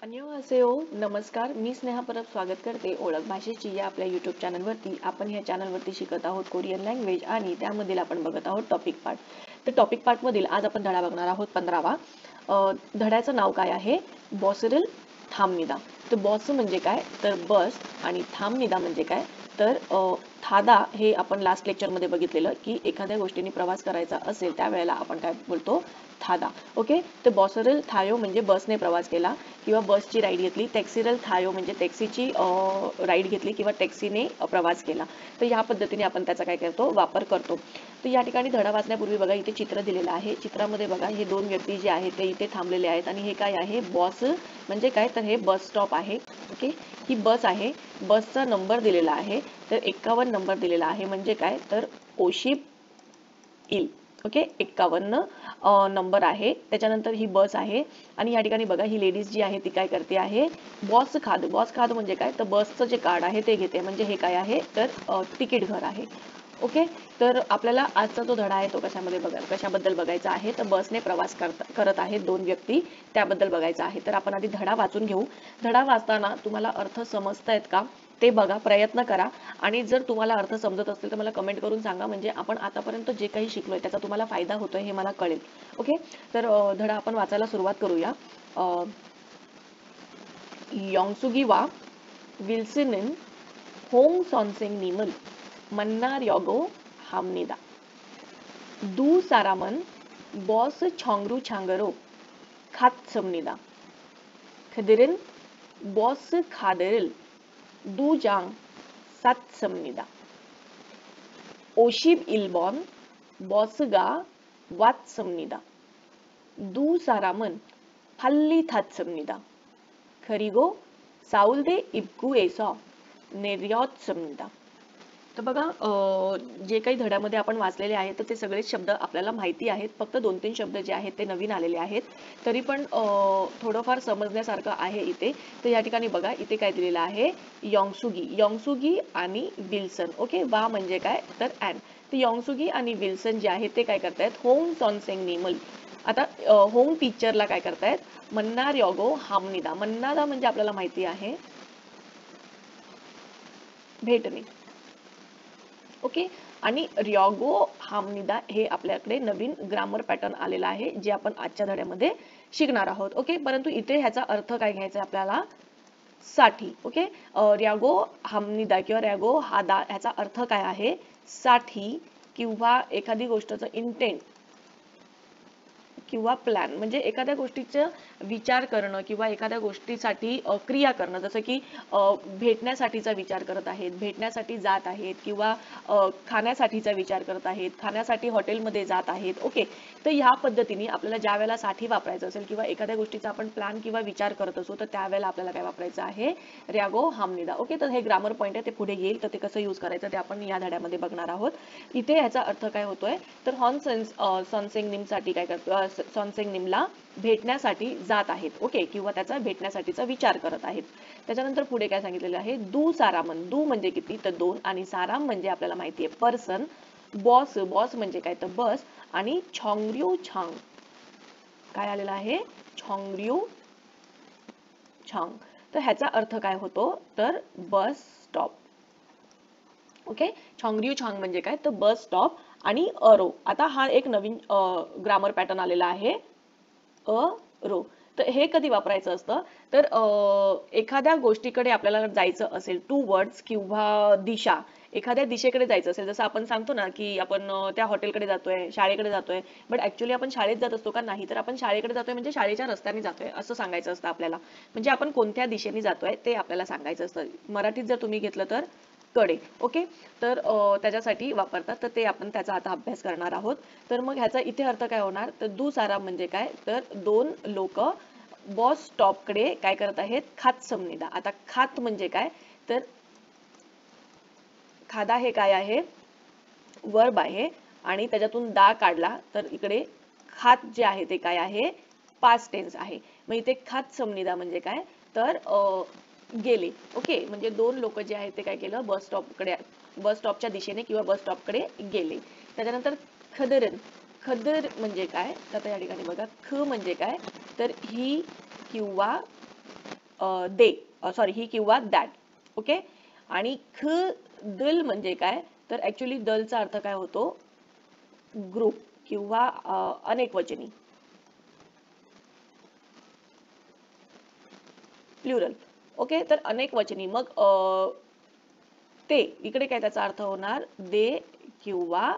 अन्योहासेओ नमस्कार. मी स्नेहा परब स्वागत करते ओळख भाषेची या आपल्या यूट्यूब चॅनलवरती. आपण ह्या चॅनलवरती शिकत आहोत कोरियन लँग्वेज आणि त्यामधील आपण बघत आहोत टॉपिक पार्ट. तर टॉपिक पार्टमधील आज आपण धडा बघणार आहोत 15वा. धड्याचं नाव काय आहे? बॉसरील थांबनिदा. तर बॉस म्हणजे काय तर बस आणि थांबनिदा म्हणजे काय तर थादा. हे आपण लास्ट लेक्चरमध्ये बघितलेलं की एखाद्या गोष्टीने प्रवास करायचा असेल त्यावेळेला आपण काय बोलतो? थादा. ओके. तर बॉसरल थायो म्हणजे बसने प्रवास केला किंवा बसची राईड घेतली. टॅक्सीरल थायो म्हणजे टॅक्सीची राईड घेतली किंवा टॅक्सीने प्रवास केला. तर या पद्धतीने आपण त्याचा काय करतो? वापर करतो. तर या ठिकाणी धडा वाचण्यापूर्वी बघा इथे चित्र दिलेलं आहे. चित्रामध्ये बघा हे दोन व्यक्ती जे आहेत ते इथे थांबलेले आहेत आणि हे काय आहे? बॉस म्हणजे काय तर हे बस स्टॉप आहे. ओके. ही बस आहे. बसचा नंबर दिलेला आहे. तर 51 नंबर दिलेला आहे म्हणजे काय तर ओशिब इल. ओके. 51 नंबर आहे. त्याच्यानंतर ही बस आहे आणि या ठिकाणी बघा ही लेडीज जी आहे ती काय करते आहे? बॉस खाद. बॉस खाद म्हणजे काय तर बसचं जे कार्ड आहे ते घेते. म्हणजे हे काय आहे तर तिकीट घर आहे. ओके. तर आपल्याला आजचा जो धडा आहे तो कशाबद्दल बघायचा आहे तर बसने प्रवास करत आहेत दोन व्यक्ती, त्याबद्दल बघायचा आहे. तर आपण आधी धडा वाचून घेऊ. धडा वाचताना तुम्हाला अर्थ समजतायत का ते बघा, प्रयत्न करा आणि जर तुम्हाला अर्थ समजत असतील तर मला कमेंट करून सांगा. म्हणजे आपण आतापर्यंत जे काही शिकलोय त्याचा तुम्हाला फायदा होतोय हे मला कळेल. ओके. तर धडा आपण वाचायला सुरुवात करूया. योंगसुगी वा विल्सनिन होंग सॉन्सेंग निमल मन्नार योगो हामनिदा दू सारामन बॉस छॉंगरू छांगरो खात समनिदा खदिरिन बॉस खादरिल दू जांग सात समनिदा ओशिब इल्बॉन बॉसगा वात समनिदा दू सारामन हल्ली थात समनिदा खरिगो साउलदे इब्कू एसॉ नेर्यॉत समनिदा. तर बघा जे काही धड्यामध्ये आपण वाचलेले आहेत तर ते सगळेच शब्द आपल्याला माहिती आहेत. फक्त 2-3 शब्द जे आहेत ते नवीन आलेले आहेत. तरी पण थोडंफार समजण्यासारखं आहे इथे. तर या ठिकाणी बघा इथे काय दिलेलं आहे? योंगसुगी आणि विल्सन. ओके. वा म्हणजे काय तर ॲन. तर योंगसुगी आणि विल्सन जे आहेत ते काय करतायत? होंग सॉन्सेंग निमल. आता होम टीचरला काय करतायत? मन्नार योगो हामनिदा. मन्नादा म्हणजे आपल्याला माहिती आहे भेटणे. ओके. आणि रियोगो हामनिदा हे आपल्याकडे नवीन ग्रामर पॅटर्न आलेला आहे जे आपण आजच्या धड्यामध्ये शिकणार आहोत. ओके. परंतु इथे ह्याचा अर्थ काय घ्यायचा आपल्याला? साठी. ओके. रियागो हामनिदा किंवा रियागो हादा ह्याचा अर्थ काय आहे? साठी किंवा एखादी गोष्टचं इंटेंट किंवा प्लॅन. म्हणजे एखाद्या गोष्टीचा विचार करणं किंवा एखाद्या गोष्टीसाठी क्रिया करणं. जसं की भेटण्यासाठीचा विचार करत आहेत, भेटण्यासाठी जात आहेत किंवा खाण्यासाठीचा विचार करत आहेत, खाण्यासाठी हॉटेलमध्ये जात आहेत. ओके. तर ह्या पद्धतीने आपल्याला ज्या वेळेला साठी वापरायचं असेल किंवा एखाद्या गोष्टीचा आपण प्लॅन किंवा विचार करत असो तर त्यावेळेला आपल्याला काय वापरायचं आहे? रियागो हामनिदा. ओके. तर हे ग्रामर पॉईंट आहे, ते पुढे येईल. तर ते कसं यूज करायचं ते आपण या धड्यामध्ये बघणार आहोत. इथे ह्याचा अर्थ काय होतोय तर सॉन्सेंग निमसाठी काय करतो? सॉन्सेंग निमला भेटण्यासाठी जात आहेत. ओके. किंवा त्याचा भेटण्यासाठीचा विचार करत आहेत. त्याच्यानंतर पुढे काय सांगितलेलं आहे? दू सारामन. दू म्हणजे किती तर 2 आणि साराम म्हणजे आपल्याला माहिती आहे पर्सन. बॉस. बॉस म्हणजे काय तर बस आणि छॉंग्र्यू छांग काय आलेला आहे? छॉंग्र्यू छांग. तर ह्याचा अर्थ काय होतो तर बस स्टॉप. ओके. छॉंग्र्यू छांग म्हणजे काय तर बस स्टॉप आणि अरो. आता हा एक नवीन ग्रामर पॅटर्न आलेला आहे रो. तर हे कधी वापरायचं असतं तर एखाद्या गोष्टीकडे आपल्याला जायचं असेल टू वर्ड्स किंवा दिशा एखाद्या दिशेकडे जायचं असेल जसं आपण सांगतो ना की आपण त्या हॉटेलकडे जातोय, शाळेकडे जातोय, बट ऍक्च्युली आपण शाळेत जात असतो का? नाही. तर आपण शाळेकडे जातोय म्हणजे शाळेच्या रस्त्याने जातोय असं सांगायचं असतं आपल्याला. म्हणजे आपण कोणत्या दिशेने जातोय ते आपल्याला सांगायचं असतं. मराठीत जर तुम्ही घेतलं तर कडे. ओके. तर त्याच्यासाठी वापरतात. तर ते आपण त्याचा आता अभ्यास करणार आहोत. तर मग ह्याचा इथे अर्थ काय होणार तर दुसारा म्हणजे काय तर दोन लोक बॉस स्टॉपकडे काय करत आहेत? खात समनिदा. आता खात म्हणजे काय तर खादा हे काय आहे? वर्ब आहे आणि त्याच्यातून दा काढला तर इकडे खात जे आहे ते काय आहे? पास्ट टेन्स आहे. मग इथे खात समनिदा म्हणजे काय तर गेले. ओके. म्हणजे दोन लोक जे आहेत ते काय केलं? बस स्टॉपच्या दिशेने किंवा बस स्टॉपकडे गेले. त्याच्यानंतर खदरन. खदर म्हणजे काय तर या ठिकाणी बघा ख म्हणजे काय तर ही किंवा दे, सॉरी ही किंवा दॅट. ओके. आणि दल म्हणजे काय, तर ऍक्च्युली दलचा अर्थ काय होतो, ग्रुप किंवा अनेकवचनी, प्लुरल. ओके. तर अनेकवचनी मग ते इकडे काय त्याचा अर्थ होणार, दे किंवा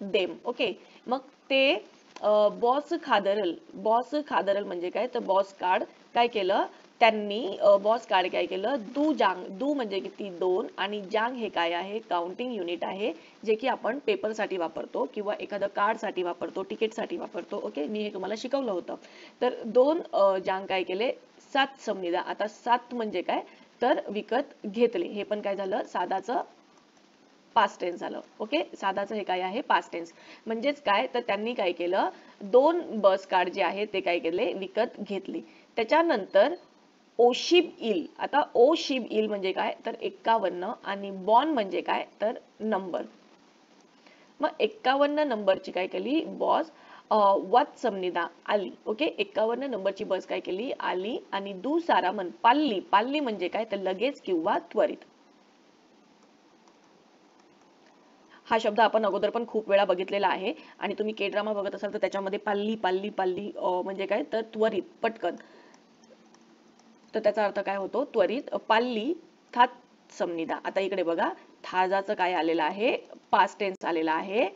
देम. ओके. मग ते बॉस खादरल, बॉस खादरल म्हणजे काय, तर बॉस कार्ड काय केलं त्यांनी, बॉस कार्ड काय केलं, दू जांग, दू म्हणजे किती, 2, आणि जांग हे काय आहे, काउंटिंग युनिट आहे, जे की आपण पेपरसाठी वापरतो किंवा एखादं कार्डसाठी वापरतो, तिकीटसाठी वापरतो. ओके. मी हे तुम्हाला शिकवलं होतं. तर 2 जांग काय केले, 7 समनिदा. आता 7 म्हणजे काय, तर विकत घेतले. हे पण काय झालं, साधाचं पास्ट टेन्स झालं. ओके. साधाचं हे काय आहे, पास्ट टेन्स. म्हणजेच काय, तर त्यांनी काय केलं, 2 बस कार्ड जे आहे ते काय केले, विकत घेतली. त्याच्यानंतर ओशिब इल. आता ओशिब इल म्हणजे काय, तर 51, आणि बॉन म्हणजे काय, तर नंबर. मग 51 नंबरची काय केली बॉस, वत समनिदा आली. ओके. 51 नंबरची बस काय केली, आली. आणि दू सारा मन पाल्ली, पाल्ली म्हणजे काय, तर लगेच किंवा त्वरित. हा शब्द आपण अगोदर पण खूप वेळा बघितलेला आहे, आणि तुम्ही के ड्रामा बघत असाल तर त्याच्यामध्ये पाल्ली पाल्ली पाल्ली म्हणजे काय, तर त्वरित, पटकन. तर त्याचा अर्थ काय होतो, त्वरित. पाल्ली थात समनिदा. आता इकडे बघा, थाजाचं काय आलेलं आहे, पास्ट टेन्स आलेला आहे,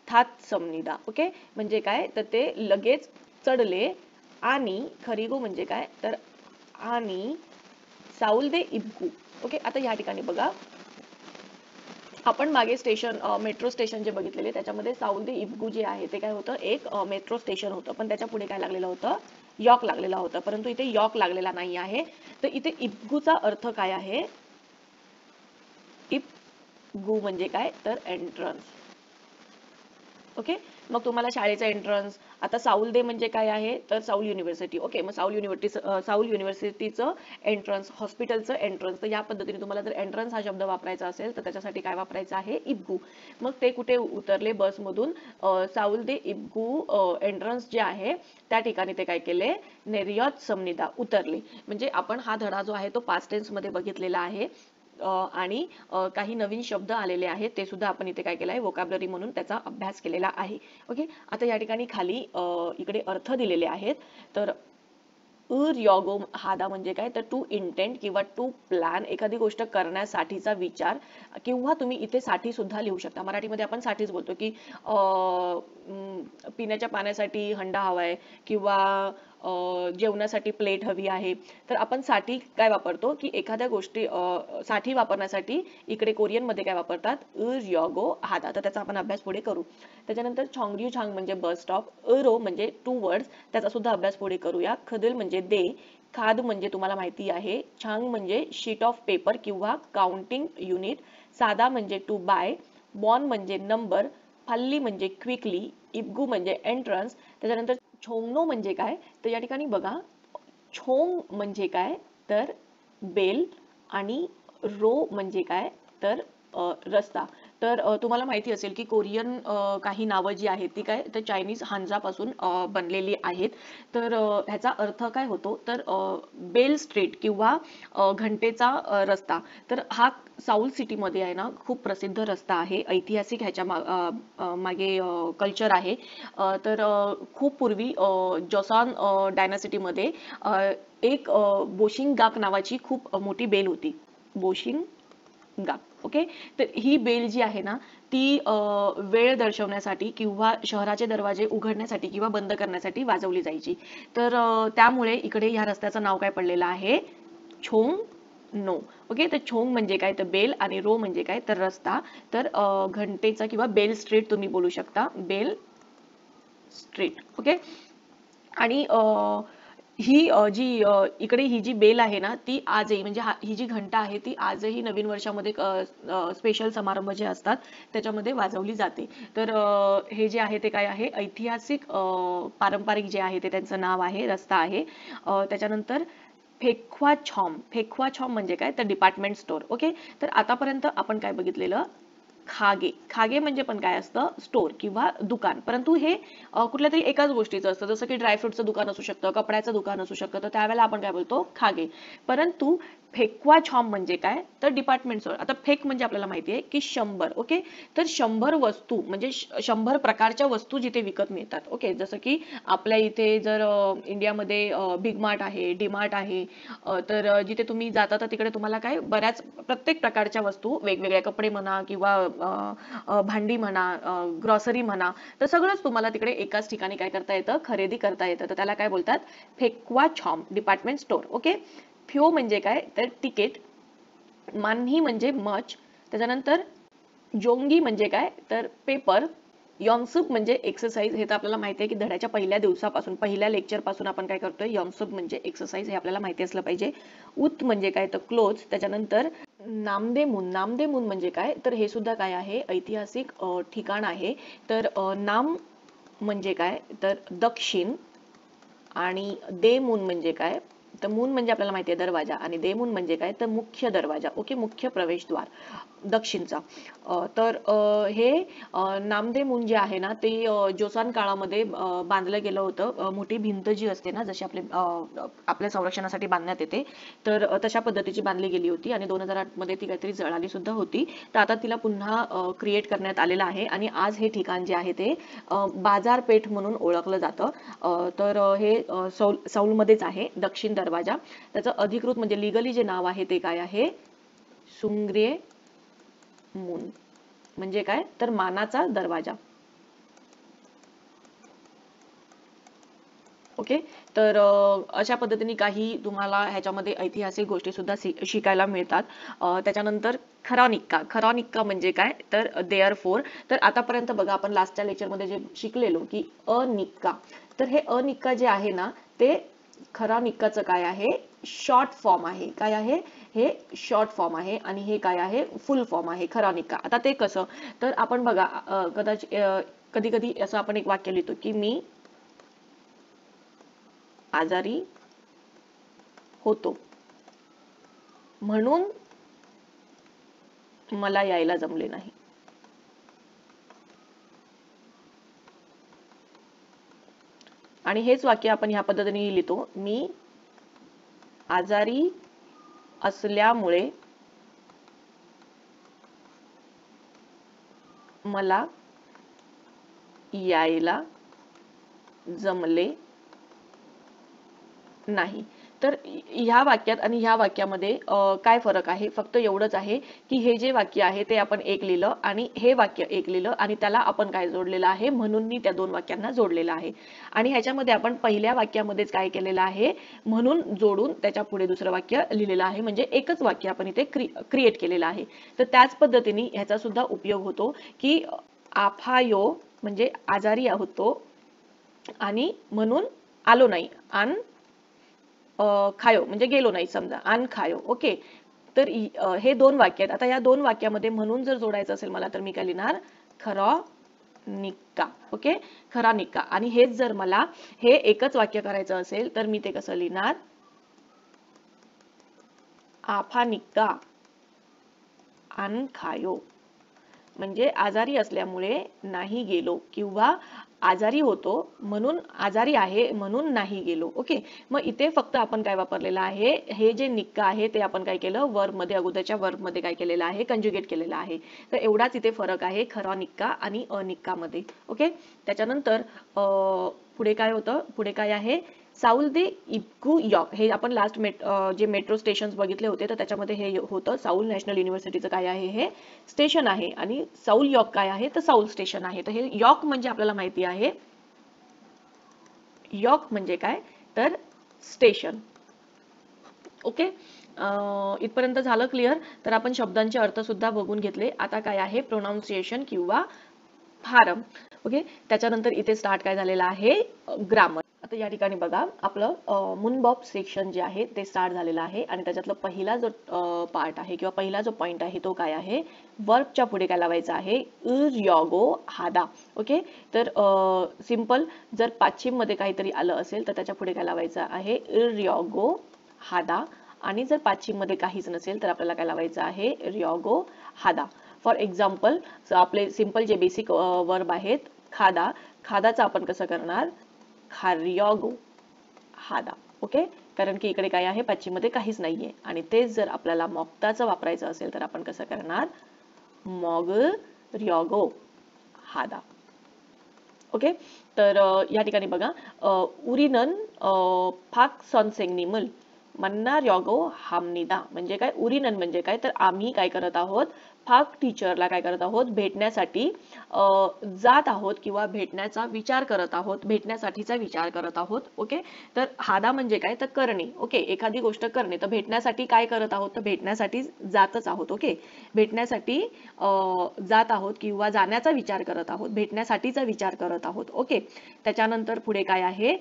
थात समनिदा. ओके. म्हणजे काय, तर ते लगेच चढले. आणि खरीगो म्हणजे काय, तर आणि साऊल दे इबकू. ओके. आता या ठिकाणी बघा, आपण मागे स्टेशन, मेट्रो स्टेशन जे बघितलेले त्याच्यामध्ये साऊल दे इबगू जे आहे ते काय होतं, एक मेट्रो स्टेशन होतं, पण त्याच्या पुढे काय लागलेलं होतं, यॉक लागलेला होता. परंतु इथे यॉक लागलेला नाही आहे. तर इथे इबगूचा अर्थ काय आहे, इबगू म्हणजे काय, तर एंट्रन्स. ओके. मग तुम्हाला शाळेचा एंट्रन्स, आता साऊल दे म्हणजे काय आहे, तर साऊल युनिव्हर्सिटी. ओके. मग साऊल युनिव्हर्सिटीचं एंट्रन्स, हॉस्पिटलचं एंट्रन्स. तर या पद्धतीने तुम्हाला जर एंट्रन्स हा शब्द वापरायचा असेल तर त्याच्यासाठी काय वापरायचं आहे, इबगू. मग ते कुठे उतरले बसमधून, साऊल दे इबगू एंट्रन्स जे आहे त्या ठिकाणी ते काय केले, नेरियत समनिदा उतरले. म्हणजे आपण हा धडा जो आहे तो पास्ट टेन्स मध्ये बघितलेला आहे, आणि काही नवीन शब्द आलेले आहेत ते सुद्धा आपण इथे काय केलं आहे, वोकॅब्युलरी म्हणून त्याचा अभ्यास केलेला आहे. ओके. आता या ठिकाणी खाली इकडे अर्थ दिलेले आहेत. तर योगो हादा म्हणजे काय, तर टू इंटेंट किंवा टू प्लॅन, एखादी गोष्ट करण्यासाठीचा विचार, किंवा तुम्ही इथे साठी सुद्धा लिहू शकता. मराठीमध्ये आपण साठीच बोलतो की पिण्याच्या पाण्यासाठी हंडा हवाय, किंवा जेवणासाठी प्लेट हवी आहे. तर आपण साठी काय वापरतो, की एखाद्या गोष्टी साठी वापरण्यासाठी इकडे कोरियन मध्ये काय वापरतात, योगो हादा. तर त्याचा आपण अभ्यास पुढे करू. त्याच्यानंतर छॉंग्यू छांग म्हणजे बस स्टॉप, रो म्हणजे 2 वर्ड्स, त्याचा सुद्धा अभ्यास पुढे करूया. खदिल म्हणजे दे, खाद म्हणजे तुम्हाला माहिती आहे, छांग म्हणजे शीट ऑफ पेपर किंवा काउंटिंग युनिट, सादा म्हणजे टू बाय, बॉन म्हणजे नंबर, फाल्ली म्हणजे क्विकली, इबगू म्हणजे एंट्रन्स. त्याच्यानंतर छोंगनो म्हणजे काय, तर या ठिकाणी बघा, छोंग म्हणजे काय, तर बेल, आणि रो म्हणजे काय, तर रस्ता. तर तुम्हाला माहिती असेल की कोरियन काही नावं जी आहेत ती काय, तर चायनीज हांजापासून बनलेली आहेत. तर ह्याचा अर्थ काय होतो, तर बेल स्ट्रीट किंवा घंटेचा रस्ता. तर हा साऊल सिटीमध्ये आहे ना, खूप प्रसिद्ध रस्ता आहे, ऐतिहासिक ह्याच्या मागे कल्चर आहे. तर खूप पूर्वी जोसान डायनासिटीमध्ये एक बोशिंगाक नावाची खूप मोठी बेल होती, बोशिंगाक. ओके. तर ही बेल जी आहे ना, ती वेळ दर्शवण्यासाठी किंवा शहराचे दरवाजे उघडण्यासाठी किंवा बंद करण्यासाठी वाजवली जायची. तर त्यामुळे इकडे ह्या रस्त्याचं नाव काय पडलेलं आहे, छोंग नो. ओके. तर छोंग म्हणजे काय, तर बेल, आणि रो म्हणजे काय, तर रस्ता. तर घंटेचा किंवा बेल स्ट्रीट तुम्ही बोलू शकता, बेल स्ट्रीट. ओके. आणि ही जी इकडे ही जी बेल आहे ना, ती आजही म्हणजे ही जी घंटा आहे ती आजही नवीन वर्षामध्ये स्पेशल समारंभ जे असतात त्याच्यामध्ये वाजवली जाते. तर हे जे आहे ते काय आहे, ऐतिहासिक पारंपरिक जे आहे ते त्यांचं नाव आहे, रस्ता आहे. त्याच्यानंतर फेक्वा छॉम, फेक्वा छॉम म्हणजे काय, तर डिपार्टमेंट स्टोअर. ओके. तर आतापर्यंत आपण काय बघितलेलं, खागे. खागे म्हणजे पण काय असतं, स्टोर किंवा दुकान. परंतु हे कुठल्या तरी एकाच गोष्टीचं असतं, जसं की ड्रायफ्रुटचं दुकान असू शकतं, कपड्याचं दुकान असू शकतं, तर त्यावेळेला आपण काय बोलतो, खागे. परंतु फेक्वाछॉम म्हणजे काय, तर डिपार्टमेंट स्टोअर. आता फेक म्हणजे आपल्याला माहिती आहे की 100. ओके, तर 100 वस्तू म्हणजे 100 प्रकारच्या वस्तू जिथे विकत मिळतात. ओके, जसं की आपल्या इथे जर इंडियामध्ये बिग मार्ट आहे, डी मार्ट आहे, तर जिथे तुम्ही जाता तर तिकडे तुम्हाला काय बऱ्याच प्रत्येक प्रकारच्या वस्तू वेगवेगळ्या, कपडे म्हणा किंवा भांडी म्हणा, ग्रॉसरी म्हणा, तर सगळंच तुम्हाला तिकडे एकाच ठिकाणी काय करता येतं, खरेदी करता येतं. तर त्याला काय बोलतात, फेक्वाछॉम डिपार्टमेंट स्टोअर. ओके, फ्यो म्हणजे काय, तर तिकीट. मान्ही म्हणजे मच. त्याच्यानंतर जोंगी म्हणजे काय, तर पेपर. यॉन्सुप म्हणजे एक्सरसाइज. हे तर आपल्याला माहिती आहे की धड्याच्या पहिल्या दिवसापासून, पहिल्या लेक्चर पासून आपण काय करतोय, यॉन्सुप म्हणजे एक्सरसाइज, हे आपल्याला माहिती असलं पाहिजे. उत म्हणजे काय, तर क्लोज. त्याच्यानंतर नामदेमून. नामदेमून म्हणजे काय, तर हे सुद्धा काय आहे, ऐतिहासिक ठिकाण आहे. तर नाम म्हणजे काय, तर दक्षिण. आणि देमून म्हणजे काय, तर मून म्हणजे आपल्याला माहिती आहे दरवाजा, आणि देमून म्हणजे काय, तर मुख्य दरवाजा. ओके, मुख्य प्रवेशद्वार दक्षिणचा. तर हे नामदेमून जे आहे ना, ते जोसान काळामध्ये बांधलं गेलं होतं. मोठी भिंत जी असते ना, जशी आपल्या संरक्षणासाठी बांधण्यात येते, तर तशा पद्धतीची बांधली गेली होती. आणि 2008 मध्ये ती काहीतरी जळाली सुद्धा होती. तर आता तिला पुन्हा क्रिएट करण्यात आलेलं आहे. आणि आज हे ठिकाण जे आहे ते बाजारपेठ म्हणून ओळखलं जातं. तर हे सौलमध्येच आहे, दक्षिण दरवाजा. त्याचं अधिकृत म्हणजे लिगली जे नाव आहे ते काय आहे, सुंग्रे मून. म्हणजे काय, तर मानाचा दरवाजा. ओके, तर अशा पद्धतीने काही तुम्हाला ह्याच्यामध्ये ऐतिहासिक गोष्टी सुद्धा शिकायला मिळतात. त्याच्यानंतर खरानिक्का. खरानिक्का म्हणजे काय, तर देअर फोर. तर आतापर्यंत बघा आपण लास्टच्या लेक्चरमध्ये जे शिकलेलो की अनिक्का, तर हे अनिक्का जे आहे ना, ते खरानिक्काचं काय आहे, शॉर्ट फॉर्म आहे. काय आहे, हे शॉर्ट फॉर्म आहे. आणि हे काय आहे, फुल फॉर्म आहे, खरानिक्का. आता ते कसं, तर आपण बघा कधी कधी असं आपण एक वाक्य लिहितो की मी आजारी होतो म्हणून मला यायला जमले नाही. आणि हेच वाक्य आपण ह्या पद्धतीने लिहितो, मी आजारी असल्यामुळे मला यायला जमले नाही. तर ह्या वाक्यात आणि ह्या वाक्यामध्ये काय फरक आहे, फक्त एवढंच आहे की हे जे वाक्य आहे ते आपण एक लिहिलं आणि हे वाक्य एक लिहिलं, आणि त्याला आपण काय जोडलेलं आहे, म्हणून मी त्या दोन वाक्यांना जोडलेलं आहे. आणि ह्याच्यामध्ये आपण पहिल्या वाक्यामध्येच काय केलेलं आहे, म्हणून जोडून त्याच्या पुढे दुसरं वाक्य लिहिलेलं आहे. म्हणजे एकच वाक्य आपण इथे क्रिएट केलेलं आहे. तर त्याच पद्धतीने ह्याचा सुद्धा उपयोग होतो की आफायो म्हणजे आजारी होतो आणि म्हणून आलो नाही, आणि खायो म्हणजे गेलो नाही समजा, आन खायो. ओके, तर हे दोन वाक्य आहेत. आता या दोन वाक्यामध्ये म्हणून जर जोडायचं असेल मला, तर मी काय लिहिणार, खरा निक्का. ओके, खरा निक्का. आणि हेच जर मला हे एकच वाक्य करायचं असेल तर मी ते कसं लिहिणार, आफा निक्का आन खायो. म्हणजे आजारी असल्यामुळे नाही गेलो, किंवा आजारी होतो म्हणून, आजारी आहे म्हणून नाही गेलो. ओके, मग इथे फक्त आपण काय वापरलेलं आहे, हे जे निक्का आहे ते आपण काय केलं, वर्ब मध्ये, अगोदरच्या वर्ब मध्ये काय केलेलं आहे, कंजुगेट केलेलं आहे. तर एवढाच इथे फरक आहे खरा निक्का आणि अनिक्का मध्ये. ओके, त्याच्यानंतर पुढे काय होतं, पुढे काय आहे, साऊल दे इब्गू यॉर्क. हे आपण लास्ट जे मेट्रो स्टेशन बघितले होते, तर त्याच्यामध्ये हे होतं. साऊल नॅशनल युनिव्हर्सिटीचं काय आहे, हे स्टेशन आहे. आणि साऊल यॉर्क काय आहे, तर साऊल स्टेशन आहे. तर हे यॉर्क म्हणजे आपल्याला माहिती आहे, यॉर्क म्हणजे काय, तर स्टेशन. ओके, इथपर्यंत झालं क्लिअर. तर आपण शब्दांचे अर्थ सुद्धा बघून घेतले. आता काय आहे, प्रोनाऊन्सिएशन किंवा फारम. ओके, त्याच्यानंतर इथे स्टार्ट काय झालेलं आहे, ग्रामर. आता या ठिकाणी बघा, आपलं मुनबॉब सेक्शन जे आहे ते स्टार्ट झालेलं आहे. आणि त्याच्यातला पहिला जो पार्ट आहे किंवा पहिला जो पॉइंट आहे तो काय आहे, वर्बच्या पुढे काय लावायचा आहे, यॉगो हादा. ओके, तर सिंपल, जर पाश्चिम मध्ये काहीतरी आलं असेल तर त्याच्या पुढे काय लावायचं आहे, यॉगो हादा. आणि जर पाश्चिम मध्ये काहीच नसेल तर आपल्याला काय लावायचं आहे, रियोगो हादा. फॉर एक्झाम्पल आपले सिंपल जे बेसिक वर्ब आहेत, खादा, खादाचं आपण कसं करणार, खार्यागो हादा. ओके, कारण की इकडे काय आहे, पाचीमध्ये काहीच नाहीये. आणि तेच जर आपल्याला मॉक्ताचं वापरायचं असेल तर आपण कसं करणार, मॉगर्यागो हादा. ओके, तर या ठिकाणी बघा, उरिनन फाक सॉनसेंगनिमल मन्नार्यागो हामनिदा म्हणजे काय, उरिनन म्हणजे काय, तर आम्ही काय करत आहोत, फाक टीचरला काय करत आहोत, भेटण्यासाठी जात आहोत किंवा भेटण्याचा विचार करत आहोत, भेटण्यासाठीचा विचार करत आहोत. ओके, तर हादा म्हणजे काय, तर करणे. ओके, एखादी गोष्ट करणे. तर भेटण्यासाठी काय करत आहोत, तर भेटण्यासाठी जातच आहोत. ओके, भेटण्यासाठी जात आहोत किंवा जाण्याचा विचार करत आहोत, भेटण्यासाठीचा विचार करत आहोत. ओके, त्याच्यानंतर पुढे काय आहे,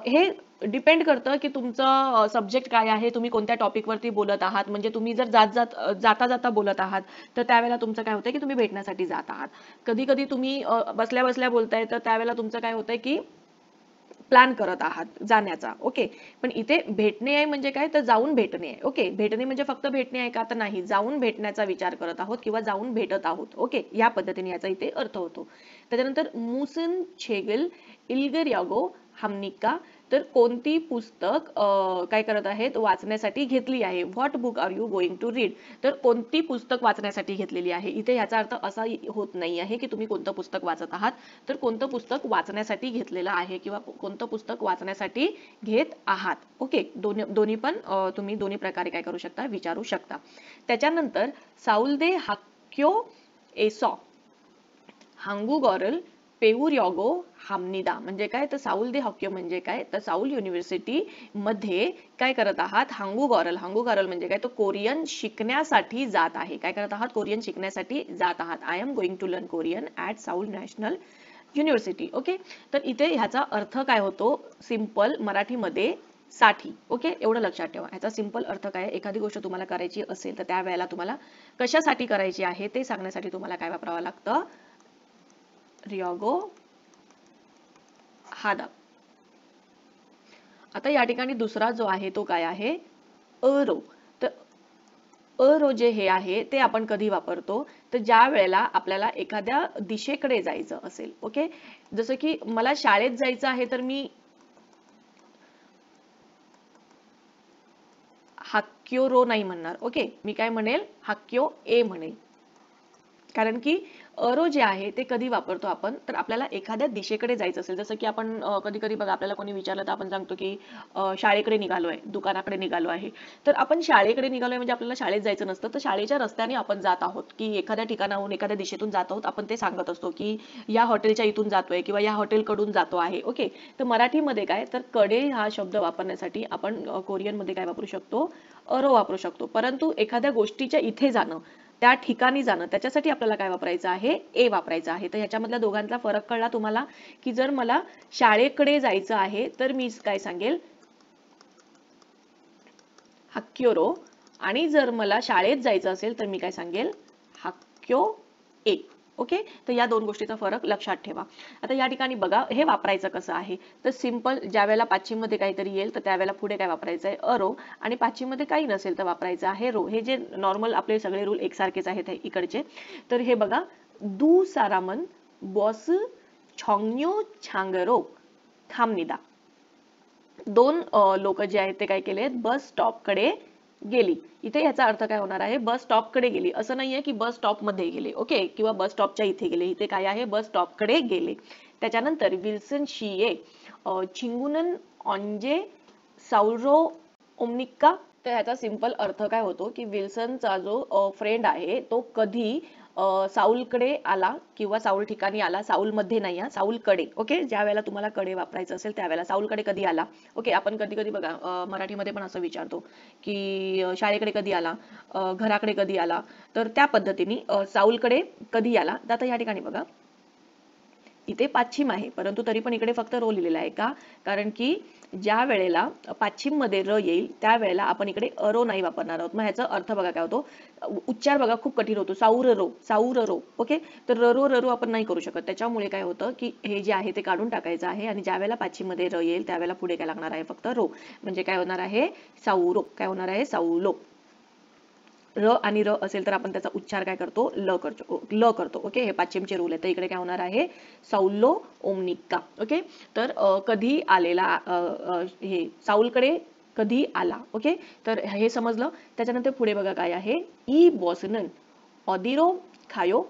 हे डिपेंड करतं की तुमचं सब्जेक्ट काय आहे, तुम्ही कोणत्या टॉपिक वरती बोलत आहात. म्हणजे तुम्ही जर जाता जाता बोलत आहात तर त्यावेळेला तुमचं काय होतंय की तुम्ही भेटण्यासाठी जात आहात. कधी कधी तुम्ही बसल्या बसल्या बोलताय तर त्यावेळेला तुमचं काय होतंय की प्लॅन करत आहात जाण्याचा. ओके, पण इथे भेटणे आहे म्हणजे काय, तर जाऊन भेटणे आहे. ओके, भेटणे म्हणजे फक्त भेटणे आहे का, तर नाही, जाऊन भेटण्याचा विचार करत आहोत किंवा जाऊन भेटत आहोत. ओके, या पद्धतीने याचा इथे अर्थ होतो. त्याच्यानंतर मुसन छेगल इल्गरयागो हमनिका, तर कोणती पुस्तक काय करत आहेत, वाचण्यासाठी घेतली आहे. What book are you going to read, तर कोणती पुस्तक वाचण्यासाठी घेतलेली आहे. इथे याचा अर्थ असा होत नाही आहे की तुम्ही कोणतं पुस्तक वाचत आहात, तर कोणतं पुस्तक वाचण्यासाठी घेतलेलं आहे किंवा कोणतं पुस्तक वाचण्यासाठी घेत आहात. ओके, दोन्ही पण तुम्ही दोन्ही प्रकारे काय करू शकता, विचारू शकता. त्याच्यानंतर साउलदे हाक्यो एसॉ हांगुगॉरल पेऊर्यागो हामनिदा म्हणजे काय, तर साऊल दे हॉक्यो म्हणजे काय, तर साऊल युनिव्हर्सिटी मध्ये काय करत आहात, हांगुगॉरल, हांगुगॉरल म्हणजे काय, तर कोरियन शिकण्यासाठी जात आहे. काय करत आहात, कोरियन शिकण्यासाठी जात आहात. I am going to learn Korean at Seoul National University. Okay, तर इथे ह्याचा अर्थ काय होतो, सिंपल मराठीमध्ये साठी. ओके, एवढं लक्षात ठेवा. ह्याचा सिंपल अर्थ काय, एखादी गोष्ट तुम्हाला करायची असेल तर त्यावेळेला तुम्हाला कशासाठी करायची आहे ते सांगण्यासाठी तुम्हाला काय वापरावं लागतं, रियागो हादा. आता या ठिकाणी दुसरा जो आहे तो काय आहे, अरो. तर अरो जे हे आहे ते आपण कधी वापरतो, तर ज्या वेळेला आपल्याला एखाद्या दिशेकडे जायचं असेल. ओके, जसं की मला शाळेत जायचं आहे तर मी हाक्यो रो नाही म्हणणार. ओके, मी काय म्हणेल, हाक्यो ए म्हणेल. कारण की अरो जे आहे ते कधी वापरतो आपण, तर आपल्याला एखाद्या दिशेकडे जायचं असेल. जसं की आपण कधी कधी बघा, आपल्याला कोणी विचारलं तर आपण सांगतो की शाळेकडे निघालो आहे, दुकानाकडे निघालो आहे. तर आपण शाळेकडे निघालोय म्हणजे आपल्याला शाळेत जायचं नसतं, तर शाळेच्या रस्त्याने आपण जात आहोत की एखाद्या ठिकाणाहून एखाद्या दिशेतून जात आहोत, आपण ते सांगत असतो की या हॉटेलच्या इथून जातोय किंवा या हॉटेलकडून जातो आहे. ओके, तर मराठीमध्ये काय, तर कडे हा शब्द वापरण्यासाठी आपण कोरियनमध्ये काय वापरू शकतो, अरो वापरू शकतो. परंतु एखाद्या गोष्टीच्या इथे जाणं, त्या ठिकाणी जाणं, त्याच्यासाठी आपल्याला काय वापरायचं आहे, ए वापरायचं आहे. तर ह्याच्यामधल्या दोघांचा फरक कळला तुम्हाला, की जर मला शाळेकडे जायचं आहे तर मी काय सांगेल, हाक्योरो, आणि जर मला शाळेत जायचं असेल तर मी काय सांगेल, हाक्यो ए. ओके, तर या दोन गोष्टीचा फरक लक्षात ठेवा. आता या ठिकाणी बघा हे वापरायचं कसं आहे, तर सिंपल ज्या वेळेला पाचीमध्ये काहीतरी येईल तर त्यावेळेला पुढे काय वापरायचं आहे, अरो, आणि पाचीमध्ये काही नसेल तर वापरायचं आहे रो. हे जे नॉर्मल आपले सगळे रूल एकसारखेच आहेत इकडचे. तर हे बघा, दू सारामन बॉस छॉंग्यो छांगरो थांबनिदा, दोन लोक जे आहेत ते काय केले, बस स्टॉप कडे गेली. इथे याचा अर्थ काय होणार आहे, बस स्टॉप कडे गेली. असं नाहीये की बस स्टॉप मध्ये गेले. ओके, किंवा बस स्टॉपच्या इथे गेले. इथे काय आहे, बस स्टॉप कडे गेले. त्याच्यानंतर विल्सन शिये चिंगुनन ऑन्जे साउरो ओमनिका, तर ह्याचा सिंपल अर्थ काय होतो की विल्सनचा जो फ्रेंड आहे तो कधी साऊलकडे आला किंवा साऊल ठिकाणी आला, साऊल मध्ये नाही, साऊलकडे. ओके, ज्या वेळेला तुम्हाला कडे वापरायचं असेल त्यावेळेला साऊलकडे कधी आला. ओके, आपण कधी कधी बघा मराठीमध्ये पण असं विचारतो की शाळेकडे कधी आला, घराकडे कधी आला, तर त्या पद्धतीने साऊलकडे कधी आला. तर आता या ठिकाणी बघा, इथे पाच्छिम आहे परंतु तरी पण इकडे फक्त रो लिहिलेला आहे का, कारण की ज्या वेळेला पाच्छिम मध्ये र येईल त्यावेळेला आपण इकडे अरो नाही वापरणार आहोत. मग ह्याचा अर्थ बघा काय होतो, उच्चार बघा खूप कठीण होतो, साऊर रो, साऊर रो. ओके, तर ररो ररो आपण नाही करू शकत. त्याच्यामुळे काय होतं की हे जे आहे ते काढून टाकायचं आहे आणि ज्या वेळेला पाच्छिम मध्ये र येईल त्यावेळेला पुढे काय लागणार आहे, फक्त रो. म्हणजे काय होणार आहे, साऊरो. काय होणार आहे, साऊलो. र आणि र असेल तर आपण त्याचा उच्चार काय करतो, ल करतो. ओके, हे पाश्चिमचे रूल आहे. तर इकडे काय होणार आहे, सौलो ओमनिका. ओके, तर कधी आलेला, हे साऊलकडे कधी आला. ओके, तर हे समजलं. त्याच्यानंतर पुढे बघा काय आहे, ई बॉसनन ऑदिरो खायो.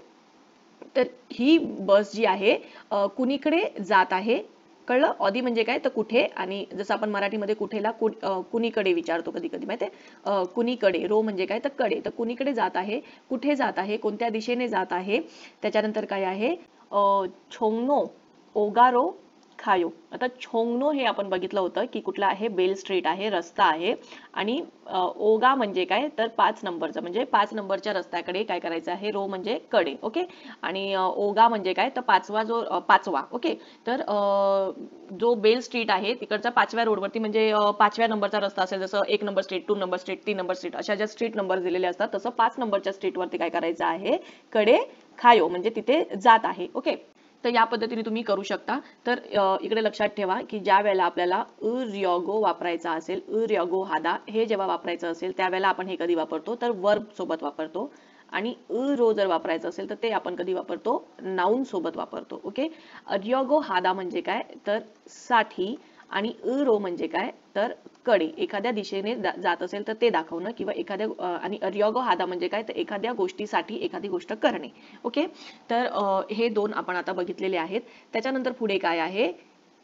तर ही बस जी आहे कुणीकडे जात आहे, कळलं. ऑदी म्हणजे काय तर कुठे, आणि जसं आपण मराठीमध्ये कुठेला कुणीकडे विचारतो कधी कधी माहितीये, कुणीकडे. रो म्हणजे काय तर कडे, तर कुणीकडे जात आहे, कुठे जात आहे, कोणत्या दिशेने जात आहे. त्याच्यानंतर काय आहे, छोंगनो ओगारो खायो. आता छोंगनो हे आपण बघितलं होतं की कुठला आहे, बेल स्ट्रीट आहे, रस्ता आहे. आणि ओगा म्हणजे काय तर 5 नंबरचं, म्हणजे 5 नंबरच्या रस्त्याकडे काय करायचं आहे, रो म्हणजे कडे. ओके, आणि ओगा म्हणजे काय तर पाचवा. ओके, तर जो बेल स्ट्रीट आहे तिकडचा 5व्या रोडवरती, म्हणजे 5व्या नंबरचा रस्ता असेल, जसं 1 number street, 2 number street, 3 number street, अशा ज्या स्ट्रीट नंबर दिलेले असतात, तसं 5 नंबरच्या स्ट्रीटवरती काय करायचं आहे, कडे खायो म्हणजे तिथे जात आहे. ओके, तर या पद्धतीने तुम्ही करू शकता. तर इकडे लक्षात ठेवा की ज्या वेळेला आपल्याला रियोगो वापरायचा असेल, रियोगो हादा हे जेव्हा वापरायचं असेल त्यावेळेला आपण हे कधी वापरतो तर वर्ब सोबत वापरतो. आणि रो जर वापरायचं असेल तर ते आपण कधी वापरतो, नाऊन सोबत वापरतो. ओके, रियोगो हादा म्हणजे काय तर साठी, आणि रो म्हणजे काय तर कडे, एखाद्या दिशेने जात असेल तर ते दाखवणं, किंवा आणि रियोगो हादा म्हणजे काय तर एखाद्या गोष्टीसाठी एखादी गोष्ट करणे. ओके, तर हे दोन आपण आता बघितलेले आहेत. त्याच्यानंतर पुढे काय आहे,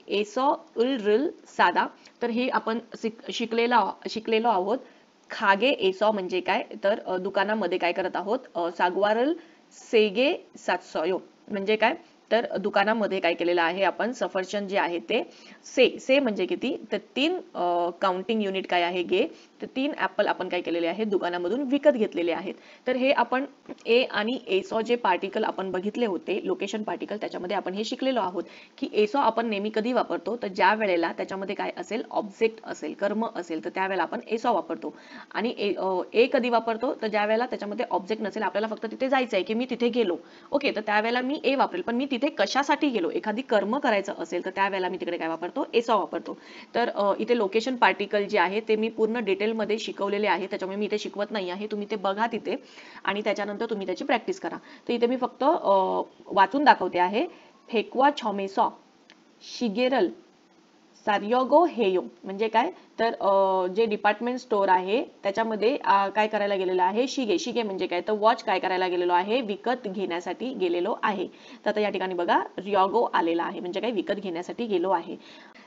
एसो उल रिल सादा. तर हे आपण शिकलेलो आहोत. खागे एसो म्हणजे काय तर दुकानामध्ये काय करत आहोत, सागवारल सेगे सातसोयो म्हणजे काय तर दुकानामध्ये काय केलेलं आहे आपण, सफरचंद जे आहे ते से म्हणजे किती तर 3 काउंटिंग युनिट काय आहे गे, तर 3 ऍपल आपण काय केलेले आहेत दुकानामधून विकत घेतलेले आहेत. तर हे आपण ए आणि एसो जे पार्टिकल आपण बघितले होते, लोकेशन पार्टिकल, त्याच्यामध्ये आपण हे शिकलेलो आहोत की एसो आपण नेहमी कधी वापरतो तर ज्या वेळेला त्याच्यामध्ये काय असेल, ऑब्जेक्ट असेल, कर्म असेल, तर त्यावेळेला आपण एसो वापरतो. आणि ए कधी वापरतो तर ज्या वेळेला त्याच्यामध्ये ऑब्जेक्ट नसेल, आपल्याला फक्त तिथे जायचं आहे की मी तिथे गेलो. ओके, तर त्यावेळेला मी ए वापरेल, पण मी तिथे कशासाठी गेलो, एखादी कर्म करायचं असेल तर त्यावेळेला मी तिकडे काय वापरतो, एसो वापरतो. तर इथे लोकेशन पार्टिकल जे आहे ते मी पूर्ण डिटेलमध्ये शिकवलेले आहे, त्याच्यामुळे मी इथे शिकवत नाही आहे, तुम्ही ते बघा तिथे आणि त्याच्यानंतर तुम्ही त्याची प्रॅक्टिस करा. तर इथे मी फक्त वाचून दाखवते आहे. फेकवा छॉमेसॉ शिगेरल सारियोगो हेयो म्हणजे काय तर जे डिपार्टमेंट स्टोअर आहे त्याच्यामध्ये काय करायला गेलेलं आहे, शिगे म्हणजे काय तर वॉच काय करायला गेलेलो आहे, विकत घेण्यासाठी गेलेलो आहे. तर आता या ठिकाणी बघा रियोगो आलेला आहे म्हणजे काय विकत घेण्यासाठी गेलो आहे.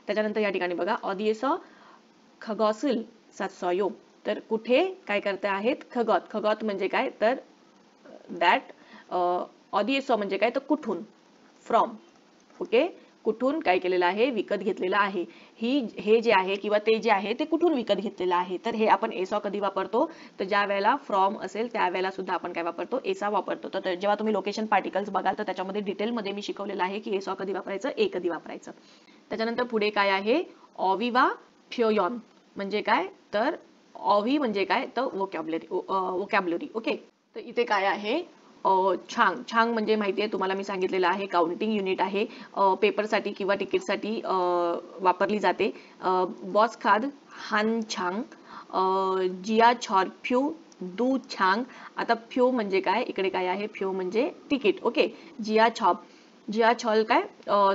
त्याच्यानंतर या ठिकाणी बघा ऑदिएसो खगोसिल सातसोयो. तर कुठे काय करते आहेत, खगोत म्हणजे काय तर दॅट, ऑदिएसो म्हणजे काय तर कुठून, फ्रॉम. ओके, कुठून काय केलेलं आहे, विकत घेतलेलं आहे. हे जे आहे किंवा ते जे आहे ते कुठून विकत घेतलेलं आहे. तर हे आपण एसॉ कधी वापरतो तर ज्या वेळेला फ्रॉम असेल त्यावेळेला सुद्धा आपण काय वापरतो, एसा वापरतो. तर जेव्हा तुम्ही लोकेशन पार्टिकल्स बघाल तर त्याच्यामध्ये डिटेलमध्ये मी शिकवलेलं आहे की एसॉ कधी वापरायचं, ए कधी वापरायचं. त्याच्यानंतर पुढे काय आहे, ऑविवा फ्योयॉन म्हणजे काय तर ऑव्ही म्हणजे काय तर वोकॅब्युलरी. ओके, तर इथे काय आहे, छांग म्हणजे माहिती आहे तुम्हाला, मी सांगितलेलं आहे काउंटिंग युनिट आहे, पेपरसाठी किंवा तिकीटसाठी वापरली जाते. बॉस खाद हान छांग, जिया छॉर फ्यू दू छांग. आता फ्यू म्हणजे काय, इकडे काय आहे, फ्यू म्हणजे तिकीट. ओके, जिया छॉल काय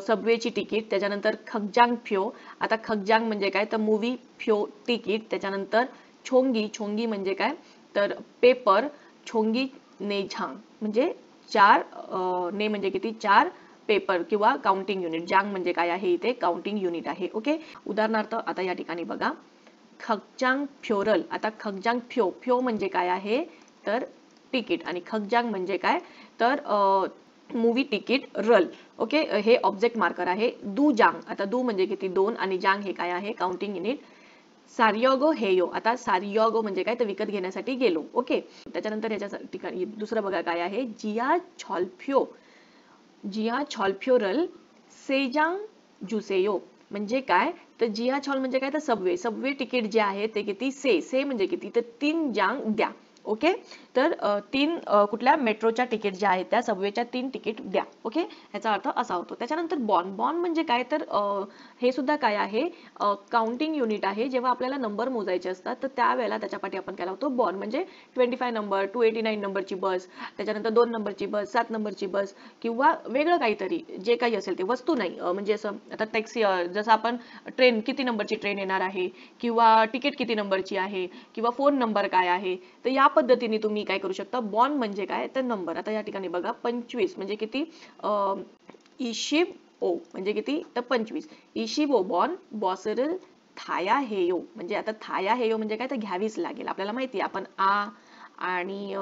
सबवेची तिकीट. त्याच्यानंतर खगजांग फ्यो, आता खगजांग म्हणजे काय तर मूवी, फ्यो तिकीट. त्याच्यानंतर छोंगी म्हणजे काय तर पेपर, छोंगी नेझांग म्हणजे 4, ने म्हणजे किती 4 पेपर किंवा काउंटिंग युनिट. जांग म्हणजे काय आहे, इथे काउंटिंग युनिट आहे. ओके, उदाहरणार्थ आता या ठिकाणी बघा खगजांग फ्योरल. आता खगजांग फ्यो म्हणजे काय आहे तर तिकीट, आणि खगजांग म्हणजे काय तर मूवी तिकीट रल. ओके, हे ऑब्जेक्ट मार्कर आहे. दू जांग, आता दू म्हणजे किती 2, आणि जांग हे काय आहे काउंटिंग युनिट. सारियोगो हेयो, आता सारियोगो म्हणजे काय तर विकत घेण्यासाठी गेलो. ओके, त्याच्यानंतर याच्या ठिकाणी दुसरं बघा काय आहे, जिया छॉल्फ्योरल सेजांग जुसेयो म्हणजे काय तर जिया छॉल म्हणजे काय तर सबवे तिकीट जे आहे ते किती से म्हणजे किती तर 3 जांग द्या. ओके. तर 3 कुठल्या मेट्रोच्या तिकीट ज्या आहेत त्या सबवेच्या 3 तिकीट द्या. ओके, ह्याचा अर्थ असा होतो. त्याच्यानंतर बॉन बॉन म्हणजे काय, तर हे सुद्धा काय आहे, काउंटिंग युनिट आहे. जेव्हा आपल्याला नंबर मोजायचे असतात तर त्यावेळेला त्याच्यापाठी आपण काय लावतो, बॉन. म्हणजे 25 नंबर, 289 नंबरची बस, त्याच्यानंतर 2 नंबरची बस, 7 नंबरची बस किंवा वेगळं काहीतरी जे काही असेल ते, वस्तू नाही. म्हणजे असं आता टॅक्सी, जसं आपण ट्रेन, किती नंबरची ट्रेन येणार आहे किंवा तिकीट किती नंबरची आहे किंवा फोन नंबर काय आहे, तर या पद्धतीने तुम्ही काय करू शकता. बॉन म्हणजे काय, तर नंबर. आता या ठिकाणी बघा 25 म्हणजे किती, इशिब ओ म्हणजे किती, तर 25. इशिब ओ बॉन बॉसरल थाया हेयो. म्हणजे आता थाया हेयो म्हणजे काय, तर घ्यावीच लागेल. आपल्याला माहिती आहे, आपण आ आणि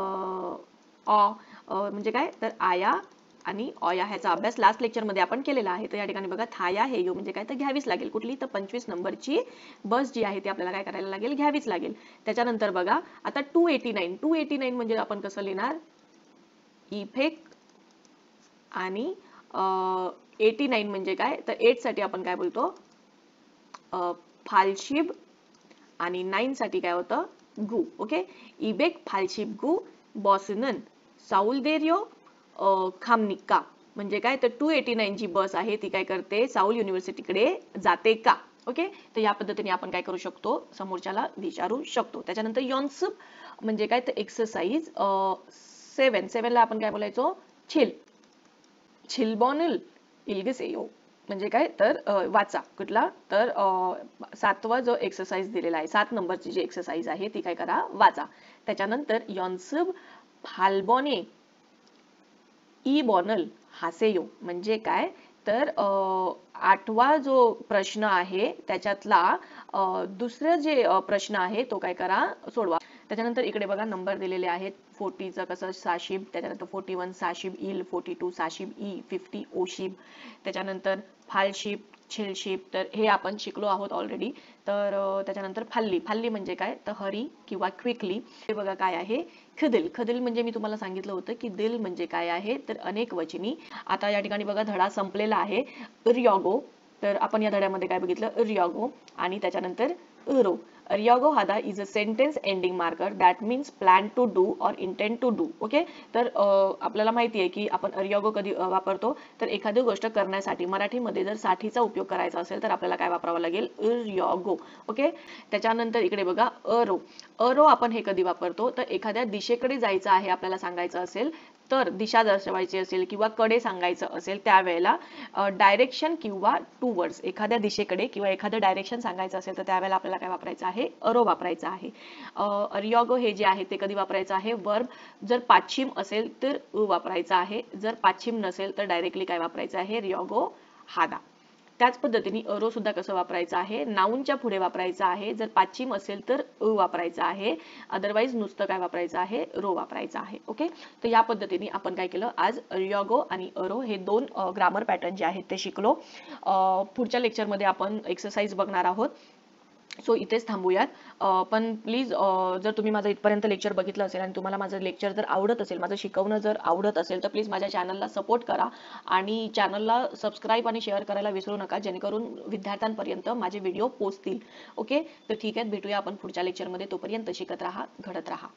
म्हणजे काय, तर आया आणि ऑया ह्याचा अभ्यास लास्ट लेक्चर मध्ये आपण केलेला आहे. तर या ठिकाणी बघा थाया हेयो म्हणजे काय, तर घ्यावीच लागेल. कुठली, तर 25 नंबरची बस जी आहे ती आपल्याला काय करायला लागेल, घ्यावीच लागेल. त्याच्यानंतर बघा आता 289 म्हणजे आपण कसं लिहिणार, इफेक आणि 89 म्हणजे काय, तर 8 साठी आपण काय बोलतो, फालशिब, आणि 9 साठी काय होतं, गु. ओके, इबेक फालशिब गु बॉसनन साऊलदेरियो खामनिका. म्हणजे काय, तर 289 जी बस आहे ती काय करते, साऊल युनिव्हर्सिटीकडे जाते का. ओके, तर या पद्धतीने आपण काय करू शकतो, समोरच्याला विचारू शकतो. त्याच्यानंतर यॉन्सप म्हणजे काय, तर एक्सरसाइज 7 ला आपण काय बोलायचो, छिल छिलबॉनल इल्गसेयो. म्हणजे काय, तर वाचा. कुठला, तर 7वा जो एक्सरसाइज दिलेला आहे, 7 नंबरची जी एक्सरसाइज आहे ती काय करा, वाचा. त्याच्यानंतर यॉन्सब फाल्बॉने ई बॉनल हासेयो म्हणजे काय, तर 8वा जो प्रश्न आहे त्याच्यातला दुसरा जे प्रश्न आहे तो काय करा, सोडवा. त्याच्यानंतर इकडे बघा नंबर दिलेले आहेत. 40चं कसं साशिब, त्याच्यानंतर 41 साशिब इल, 42 साशिब ई, 50 ओशिब, त्याच्यानंतर फालशिब, छिलशिब, तर हे आपण शिकलो आहोत ऑलरेडी. तर त्याच्यानंतर फाल्ली, फाल्ली म्हणजे काय, तर हरी किंवा क्विकली. हे बघा काय आहे, खदिल. खदिल म्हणजे मी तुम्हाला सांगितलं होतं की दिल म्हणजे काय आहे, तर अनेक वचनी. आता या ठिकाणी बघा धडा संपलेला आहे. रियोगो, तर आपण या धड्यामध्ये काय बघितलं, रियोगो आणि त्याच्यानंतर रो. रियोगो हादा is a sentence ending marker that means plan to do or intend to do. Okay, तर आपल्याला माहिती आहे की आपण रियोगो कधी वापरतो, तर एखादी गोष्ट करण्यासाठी. मराठीमध्ये जर साठीचा उपयोग करायचा असेल तर आपल्याला काय वापरावं लागेल, रियोगो. ओके, त्याच्यानंतर इकडे बघा अरो. अरो आपण हे कधी वापरतो, तर एखाद्या दिशेकडे जायचं आहे आपल्याला सांगायचं असेल, तर दिशा दर्शवायची असेल किंवा कडे सांगायचं असेल त्यावेळेला डायरेक्शन किंवा टूवर्ड्स, एखाद्या दिशेकडे किंवा एखादं डायरेक्शन सांगायचं असेल तर त्यावेळेला आपल्याला काय वापरायचं आहे, अरो वापरायचं आहे. रियोगो हे जे आहे ते कधी वापरायचं आहे, वर्ब जर पाच्छिम असेल तर वापरायचं आहे, जर पाच्छिम नसेल तर डायरेक्टली काय वापरायचं आहे, रियोगो हादा. त्याच पद्धतीने अरो सुद्धा कसं वापरायचं आहे, नाऊनच्या पुढे वापरायचं आहे. जर पाच्छिम असेल तर वापरायचं आहे, अदरवाईज नुसतं काय वापरायचं आहे, रो वापरायचं आहे. ओके, तर या पद्धतीने आपण काय केलं, आज रियोगो आणि अरो हे 2 ग्रामर पॅटर्न जे आहेत ते शिकलो. पुढच्या लेक्चरमध्ये आपण एक्सरसाइज बघणार आहोत. सो इथेच थांबूयात. पण प्लीज जर तुम्ही माझं इथपर्यंत लेक्चर बघितलं असेल आणि तुम्हाला माझं लेक्चर जर आवडत असेल, माझं शिकवणं जर आवडत असेल, तर प्लीज माझ्या चॅनलला सपोर्ट करा आणि चॅनलला सबस्क्राईब आणि शेअर करायला विसरू नका, जेणेकरून विद्यार्थ्यांपर्यंत माझे व्हिडिओ पोहोचतील. ओके, तर ठीक आहे, भेटूया आपण पुढच्या लेक्चरमध्ये. तोपर्यंत शिकत राहा, घडत राहा.